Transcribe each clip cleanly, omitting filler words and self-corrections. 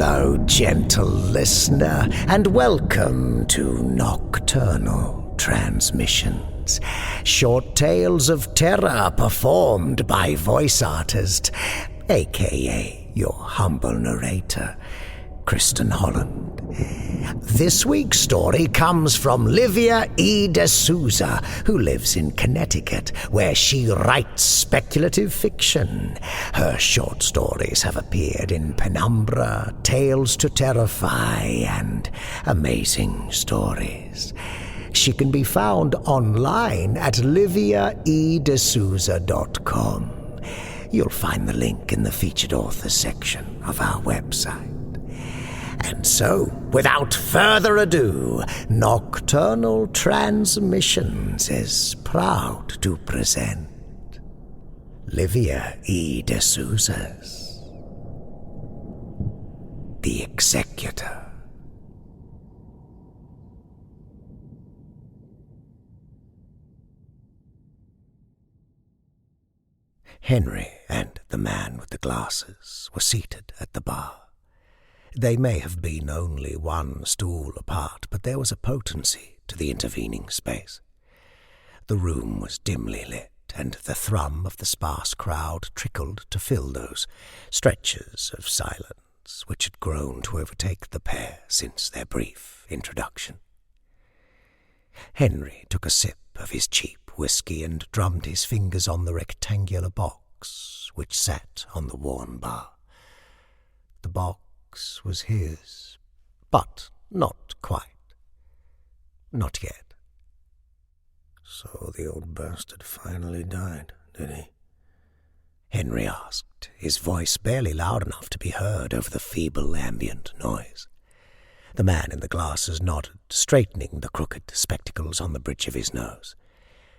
Hello, gentle listener, and welcome to Nocturnal Transmissions. Short tales of terror performed by voice artist, aka your humble narrator, Kristin Holland. This week's story comes from Livia E. de Souza, who lives in Connecticut, where she writes speculative fiction. Her short stories have appeared in Penumbra, Tales to Terrify, and Amazing Stories. She can be found online at liviaedesouza.com. You'll find the link in the featured authors section of our website. And so, without further ado, Nocturnal Transmissions is proud to present Livia E. de Souza's The Executor. Henry and the man with the glasses were seated at the bar. They may have been only one stool apart, but there was a potency to the intervening space. The room was dimly lit, and the thrum of the sparse crowd trickled to fill those stretches of silence which had grown to overtake the pair since their brief introduction. Henry took a sip of his cheap whiskey and drummed his fingers on the rectangular box which sat on the worn bar. The box was his, but not quite. Not yet. So the old bastard finally died, did he? Henry asked, his voice barely loud enough to be heard over the feeble ambient noise. The man in the glasses nodded, straightening the crooked spectacles on the bridge of his nose.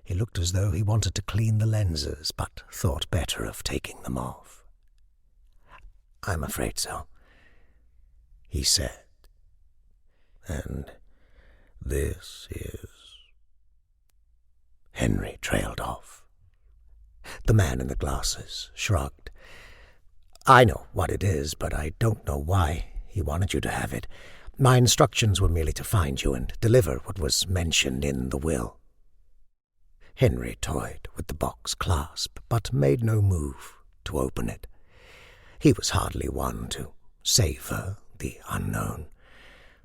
He looked as though he wanted to clean the lenses, but thought better of taking them off. "I'm afraid so," he said. "And this is—" Henry trailed off. The man in the glasses shrugged. "I know what it is, but I don't know why he wanted you to have it. My instructions were merely to find you and deliver what was mentioned in the will." Henry toyed with the box clasp, but made no move to open it. He was hardly one to savor the unknown,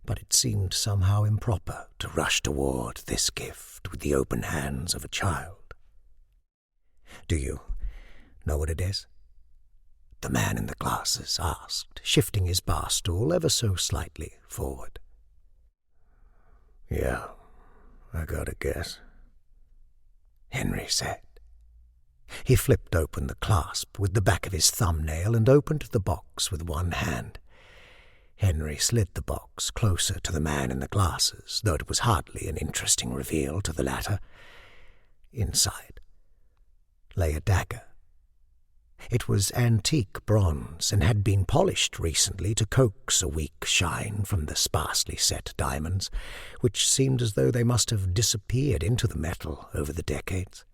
but it seemed somehow improper to rush toward this gift with the open hands of a child. "Do you know what it is?" the man in the glasses asked, shifting his bar stool ever so slightly forward. "Yeah, I gotta guess," Henry said. He flipped open the clasp with the back of his thumbnail and opened the box with one hand. Henry slid the box closer to the man in the glasses, though it was hardly an interesting reveal to the latter. Inside lay a dagger. It was antique bronze and had been polished recently to coax a weak shine from the sparsely set diamonds, which seemed as though they must have disappeared into the metal over the decades.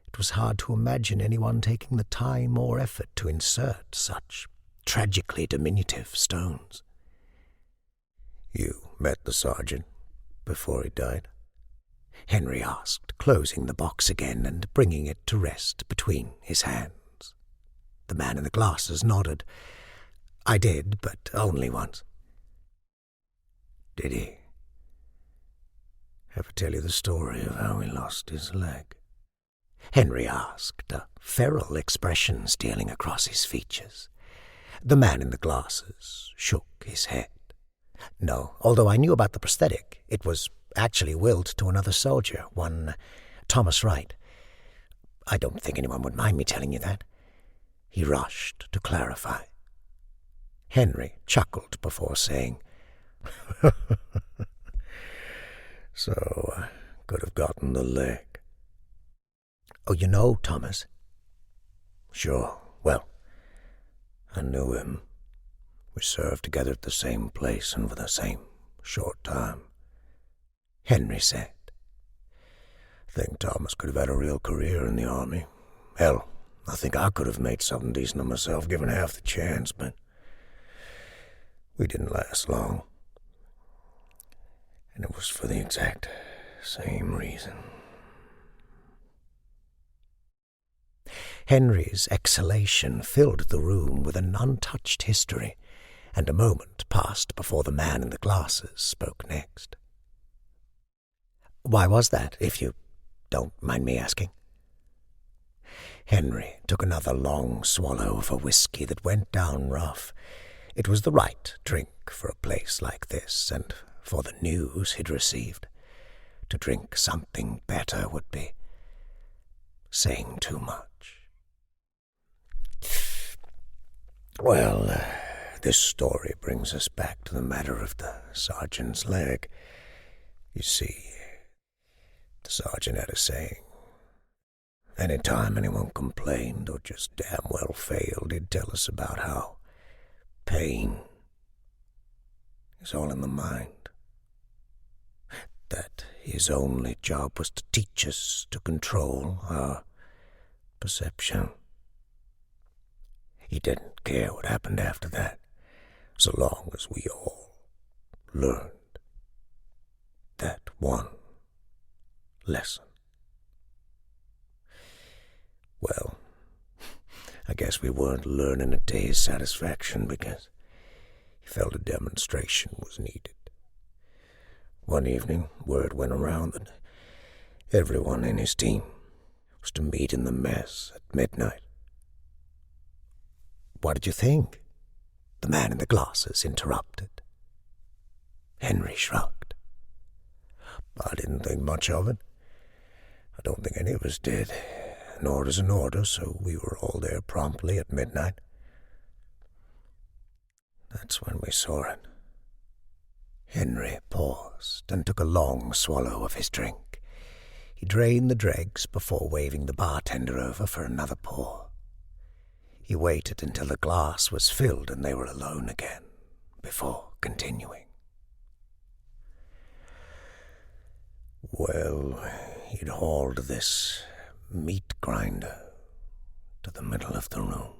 It was hard to imagine anyone taking the time or effort to insert such tragically diminutive stones. "You met the sergeant before he died?" Henry asked, closing the box again and bringing it to rest between his hands. The man in the glasses nodded. "I did, but only once." "Did he ever tell you the story of how he lost his leg?" Henry asked, a feral expression stealing across his features. The man in the glasses shook his head. "No, although I knew about the prosthetic. It was actually willed to another soldier, one Thomas Wright. I don't think anyone would mind me telling you that." He rushed to clarify. Henry chuckled before saying, "So I could have gotten the leg." "Oh, you know Thomas?" "Sure. Well, I knew him. We served together at the same place and for the same short time," Henry said. "I think Thomas could have had a real career in the army. Hell, I think I could have made something decent of myself given half the chance, but We didn't last long, and it was for the exact same reason. Henry's exhalation filled the room with an untouched history, and a moment passed before the man in the glasses spoke next. "Why was that, if you don't mind me asking?" Henry took another long swallow of a whiskey that went down rough. It was the right drink for a place like this, and for the news he'd received. To drink something better would be saying too much. Well, this story brings us back to the matter of the sergeant's leg. You see, the sergeant had a saying. Any time anyone complained or just damn well failed, he'd tell us about how pain is all in the mind. That his only job was to teach us to control our perception. He didn't care what happened after that, so long as we all learned that one lesson. Well, I guess we weren't learning it to his satisfaction because he felt a demonstration was needed. One evening, word went around that everyone in his team was to meet in the mess at midnight. "What did you think?" the man in the glasses interrupted. Henry shrugged. "I didn't think much of it. I don't think any of us did. An order's an order, so we were all there promptly at midnight. That's when we saw it." Henry paused and took a long swallow of his drink. He drained the dregs before waving the bartender over for another pour. He waited until the glass was filled and they were alone again, before continuing. Well, he'd hauled this meat grinder to the middle of the room.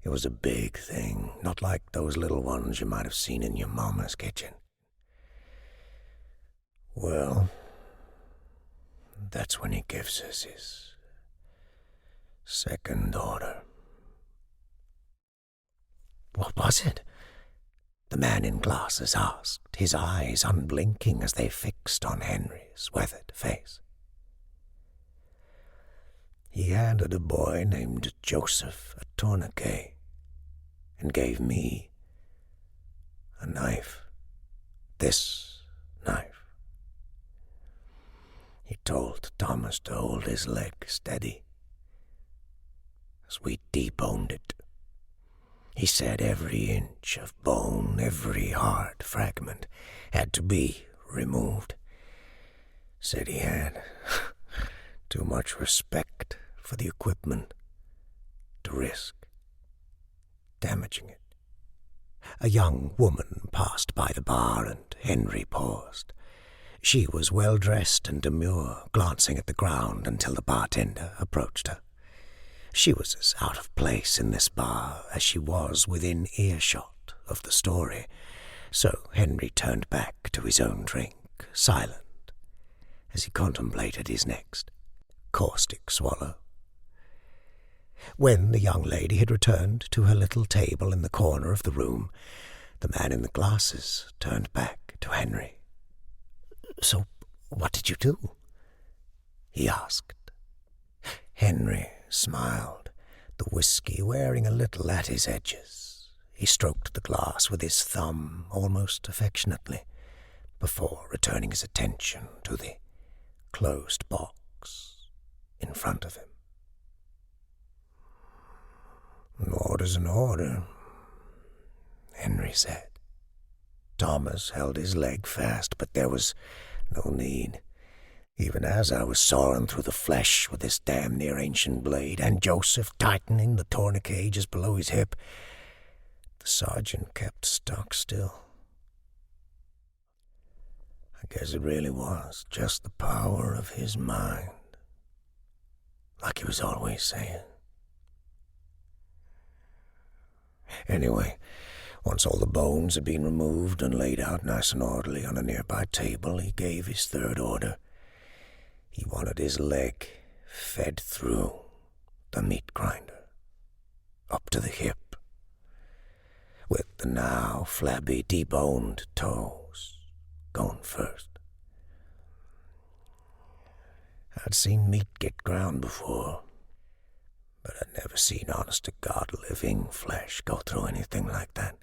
It was a big thing, not like those little ones you might have seen in your mama's kitchen. Well, that's when he gives us his second order. "What was it?" the man in glasses asked, his eyes unblinking as they fixed on Henry's weathered face. He handed a boy named Joseph a tourniquet and gave me a knife. This knife. He told Thomas to hold his leg steady as we deboned it. He said every inch of bone, every hard fragment had to be removed. Said he had too much respect for the equipment to risk damaging it. A young woman passed by the bar and Henry paused. She was well-dressed and demure, glancing at the ground until the bartender approached her. She was as out of place in this bar as she was within earshot of the story, so Henry turned back to his own drink, silent, as he contemplated his next caustic swallow. When the young lady had returned to her little table in the corner of the room, the man in the glasses turned back to Henry. "So, what did you do?" he asked. Henry smiled, the whiskey wearing a little at his edges. He stroked the glass with his thumb almost affectionately, before returning his attention to the closed box in front of him. "An order's an order," Henry said. Thomas held his leg fast, but there was no need. Even as I was sawing through the flesh with this damn near ancient blade, and Joseph tightening the tourniquet just below his hip, the sergeant kept stock still. I guess it really was just the power of his mind, like he was always saying. Anyway, Once all the bones had been removed and laid out nice and orderly on a nearby table, he gave his third order. He wanted his leg fed through the meat grinder, up to the hip, with the now flabby, deboned toes going first. I'd seen meat get ground before, but I'd never seen honest-to-God living flesh go through anything like that.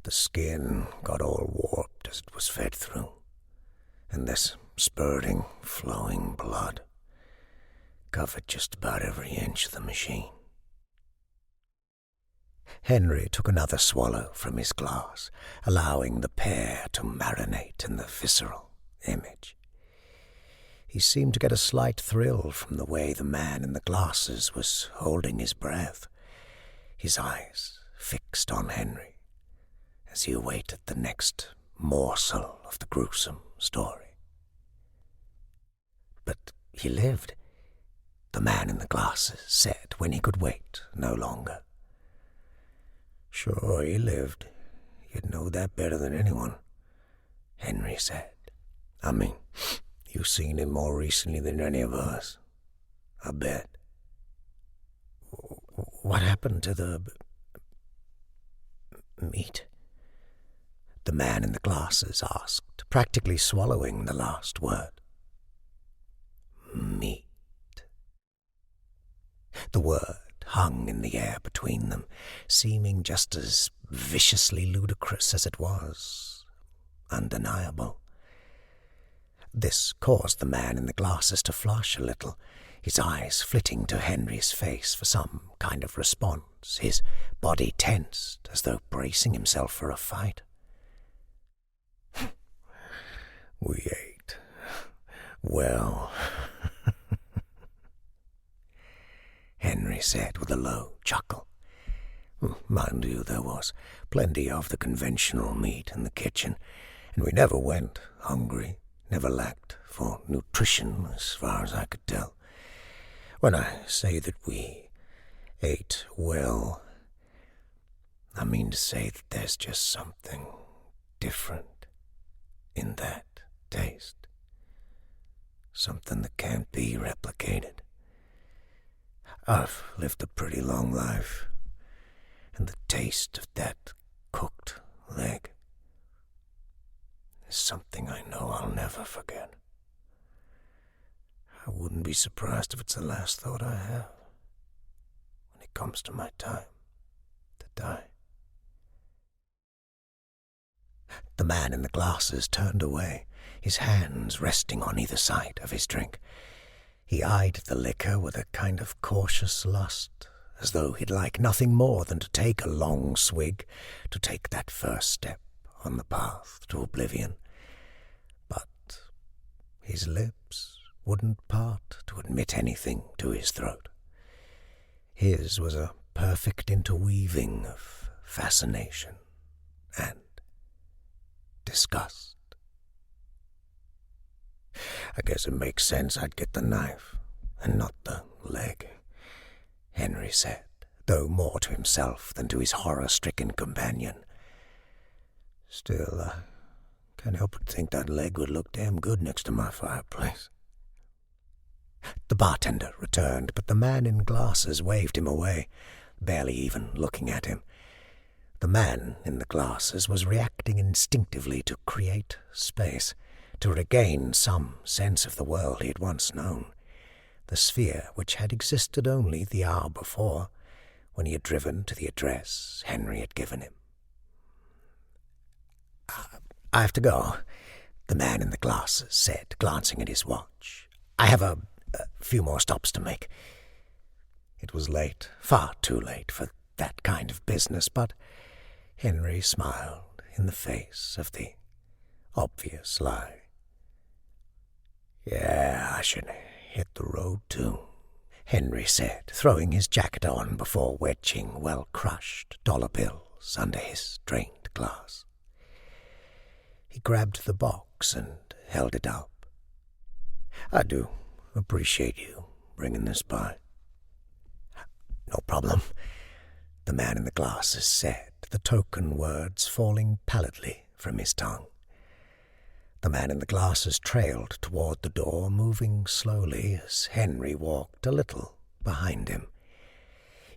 The skin got all warped as it was fed through, and this spurting, flowing blood covered just about every inch of the machine. Henry took another swallow from his glass, allowing the pair to marinate in the visceral image. He seemed to get a slight thrill from the way the man in the glasses was holding his breath, his eyes fixed on Henry, as he awaited the next morsel of the gruesome story. But he lived, the man in the glasses said when he could wait no longer. Sure, he lived. You'd know that better than anyone, Henry said. I mean, you've seen him more recently than any of us, I bet. What happened to the meat? The man in the glasses asked, practically swallowing the last word. Meat. The word hung in the air between them, seeming just as viciously ludicrous as it was undeniable. This caused the man in the glasses to flush a little, his eyes flitting to Henry's face for some kind of response, his body tensed as though bracing himself for a fight. We ate. Well, Henry said with a low chuckle. Mind you, there was plenty of the conventional meat in the kitchen, and we never went hungry, never lacked for nutrition as far as I could tell. When I say that we ate well, I mean to say that there's just something different in that taste. Something that can't be replicated. I've lived a pretty long life, and the taste of that cooked leg is something I know I'll never forget. I wouldn't be surprised if it's the last thought I have when it comes to my time to die. The man in the glasses turned away, his hands resting on either side of his drink. He eyed the liquor with a kind of cautious lust, as though he'd like nothing more than to take a long swig, to take that first step on the path to oblivion. But his lips wouldn't part to admit anything to his throat. His was a perfect interweaving of fascination and disgust. I guess it makes sense I'd get the knife and not the leg, Henry said, though more to himself than to his horror-stricken companion. Still, I can't help but think that leg would look damn good next to my fireplace. The bartender returned, but the man in glasses waved him away, barely even looking at him. The man in the glasses was reacting instinctively to create space, to regain some sense of the world he had once known, the sphere which had existed only the hour before, when he had driven to the address Henry had given him. I have to go, the man in the glasses said, glancing at his watch. I have a few more stops to make. It was late, far too late for that kind of business, but Henry smiled in the face of the obvious lie. Yeah, I should hit the road too, Henry said, throwing his jacket on before wedging well-crushed dollar bills under his drained glass. He grabbed the box and held it up. I do appreciate you bringing this by. No problem, the man in the glasses said, the token words falling pallidly from his tongue. The man in the glasses trailed toward the door, moving slowly as Henry walked a little behind him.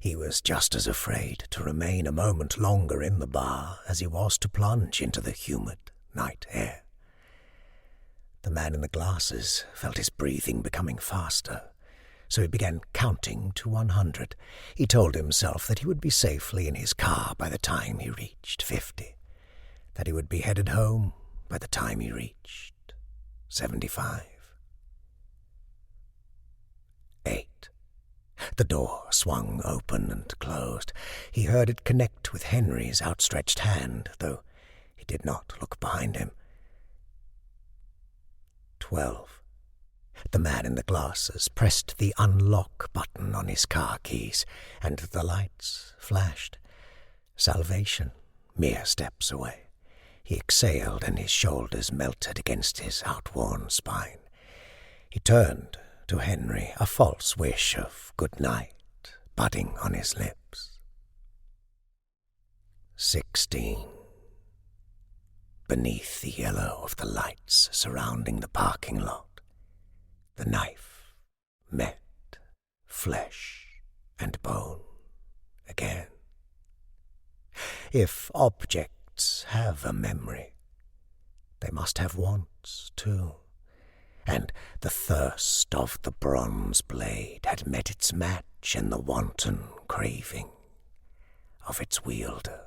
He was just as afraid to remain a moment longer in the bar as he was to plunge into the humid night air. The man in the glasses felt his breathing becoming faster, so he began counting to 100. He told himself that he would be safely in his car by the time he reached 50, that he would be headed home by the time he reached 75. 8. The door swung open and closed. He heard it connect with Henry's outstretched hand, though he did not look behind him. 12. The man in the glasses pressed the unlock button on his car keys, and the lights flashed. Salvation, mere steps away. He exhaled, and his shoulders melted against his outworn spine. He turned to Henry, a false wish of good night budding on his lips. 16. Beneath the yellow of the lights surrounding the parking lot, the knife met flesh and bone again. If objects have a memory, they must have wants too, and the thirst of the bronze blade had met its match in the wanton craving of its wielder.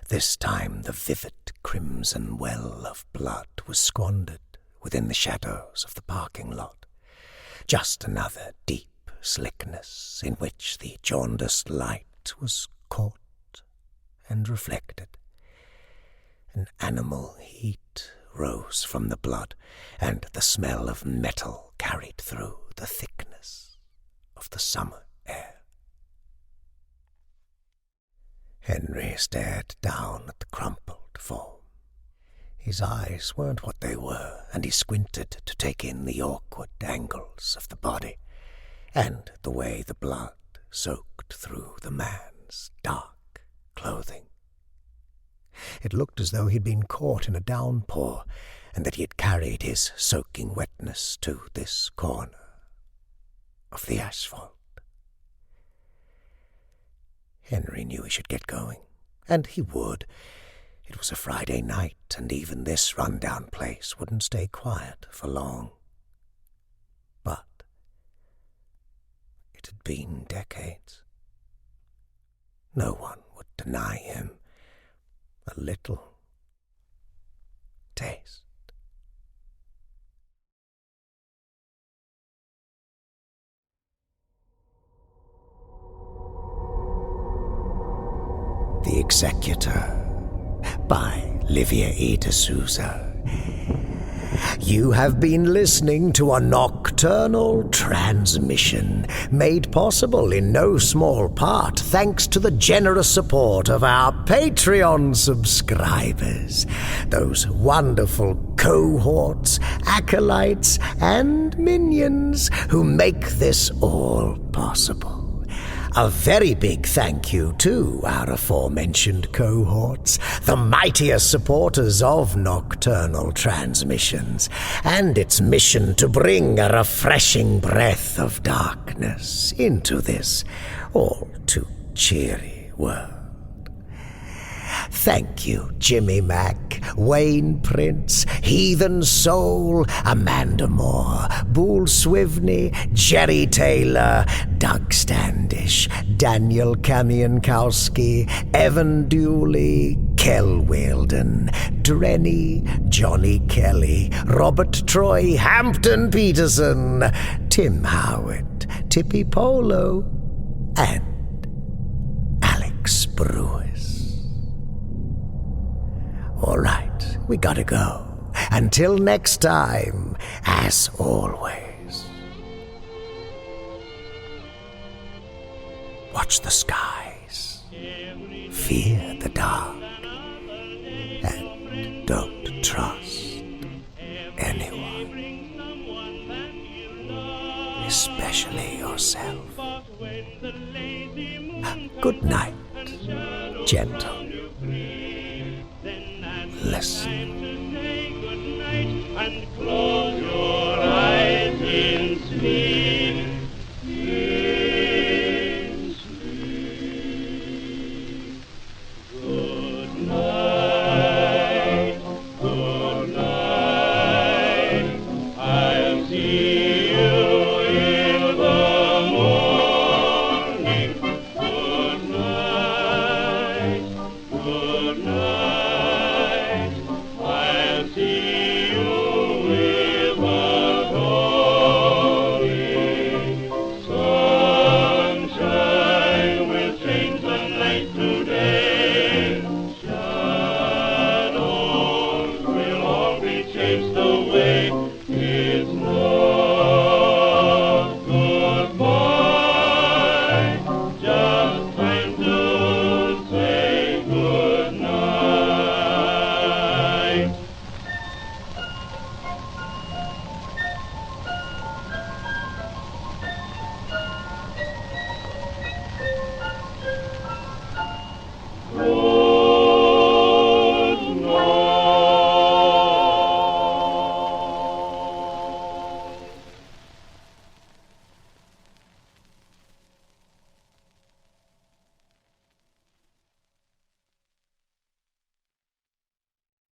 This time the vivid crimson well of blood was squandered within the shadows of the parking lot. Just another deep slickness in which the jaundiced light was caught and reflected. An animal heat rose from the blood, and the smell of metal carried through the thickness of the summer air. Henry stared down at the crumpled form. His eyes weren't what they were, and he squinted to take in the awkward angles of the body, and the way the blood soaked through the man's dark clothing. It looked as though he'd been caught in a downpour, and that he had carried his soaking wetness to this corner of the asphalt. Henry knew he should get going, and he would. It was a Friday night, and even this run-down place wouldn't stay quiet for long. But it had been decades. No one would deny him a little taste. The Executor by Livia E. Souza. You have been listening to a nocturnal transmission made possible in no small part thanks to the generous support of our Patreon subscribers, those wonderful cohorts, acolytes, and minions who make this all possible. A very big thank you to our aforementioned cohorts, the mightiest supporters of Nocturnal Transmissions, and its mission to bring a refreshing breath of darkness into this all too cheery world. Thank you, Jimmy Mack, Wayne Prince, Heathen Soul, Amanda Moore, Boole Swivney, Jerry Taylor, Doug Standish, Daniel Kamiankowski, Evan Dooley, Kel Weldon, Drenny, Johnny Kelly, Robert Troy, Hampton Peterson, Tim Howard, Tippy Polo, and Alex Brewis. All right, we gotta go. Until next time, as always, watch the skies, fear the dark, and don't trust anyone, especially yourself. Good night, gentle. Listen. And close your eyes in sleep, in sleep. Good night, good night. I'll see you in the morning. Good night, good night. I'll see you with a dawning. Sunshine will change the night today. Shadows will all be chased away. It's not goodbye, just time to say good night.